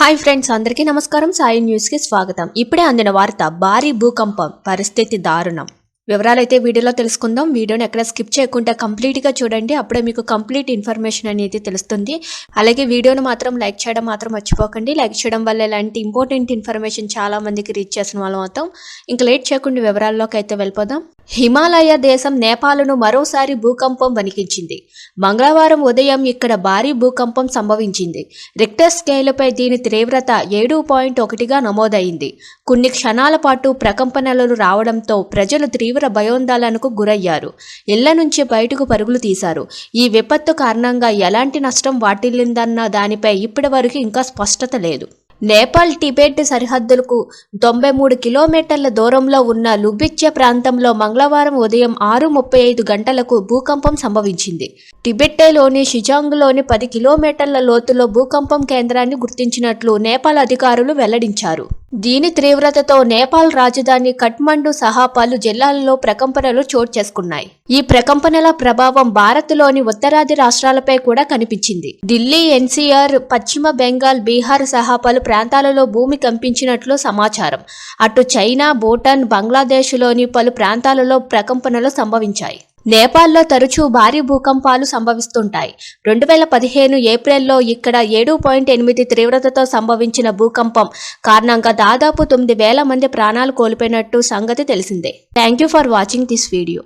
Hi friends, అందరికీ నమస్కారం. Sai news కి స్వాగతం. ఇప్పుడే అందిన వార్త, భారీ భూకంపం, పరిస్థితి దారుణం. వివరాలైతే వీడియోలో తెలుసుకుందాం. వీడియోని ఎక్కడ స్కిప్ చేయకుండా కంప్లీట్గా చూడండి, అప్పుడే మీకు కంప్లీట్ ఇన్ఫర్మేషన్ అనేది తెలుస్తుంది. అలాగే వీడియోను మాత్రం లైక్ చేయడం మాత్రం మర్చిపోకండి. లైక్ చేయడం వల్ల ఇలాంటి ఇంపార్టెంట్ ఇన్ఫర్మేషన్ చాలా మందికి రీచ్ చేసిన వాళ్ళం అవుతాం. ఇంకా లేట్ చేయకుండా వివరాల్లోకి అయితే వెళ్ళిపోదాం. హిమాలయ దేశం నేపాల్ను మరోసారి భూకంపం వణికించింది. మంగళవారం ఉదయం ఇక్కడ భారీ భూకంపం సంభవించింది. రిక్టర్ స్కేలుపై దీని తీవ్రత 7.1గా నమోదైంది. కొన్ని క్షణాల పాటు ప్రకంపనలు రావడంతో ప్రజలు తీవ్ర భయోందోళనకు గురయ్యారు. ఇళ్ల నుంచి బయటకు పరుగులు తీశారు. ఈ విపత్తు కారణంగా ఎలాంటి నష్టం వాటిల్లిందన్న దానిపై ఇప్పటివరకు ఇంకా స్పష్టత లేదు. నేపాల్ టిబెట్ సరిహద్దులకు 93 కిలోమీటర్ల దూరంలో ఉన్న లుబిచ్చే ప్రాంతంలో మంగళవారం ఉదయం 6:35 గంటలకు భూకంపం సంభవించింది. టిబెట్లోని షిజాంగ్లోని 10 కిలోమీటర్ల లోతులో భూకంపం కేంద్రాన్ని గుర్తించినట్లు నేపాల్ అధికారులు వెల్లడించారు. దీని తీవ్రతతో నేపాల్ రాజధాని కఠ్మండు సహా పలు జిల్లాలలో ప్రకంపనలు చోటు చేసుకున్నాయి. ఈ ప్రకంపనల ప్రభావం భారత్లోని ఉత్తరాది రాష్ట్రాలపై కూడా కనిపించింది. ఢిల్లీ, ఎన్సీఆర్, పశ్చిమ బెంగాల్, బీహార్ సహా పలు ప్రాంతాలలో భూమి కంపించినట్లు సమాచారం. అటు చైనా, భూటాన్, బంగ్లాదేశ్లోని పలు ప్రాంతాలలో ప్రకంపనలు సంభవించాయి. నేపాల్లో తరచూ భారీ భూకంపాలు సంభవిస్తుంటాయి. 2015 ఏప్రిల్లో ఇక్కడ 7.8 తీవ్రతతో సంభవించిన భూకంపం కారణంగా దాదాపు 9,000 మంది ప్రాణాలు కోల్పోయినట్టు సంగతి తెలిసిందే. Thank you for watching this video.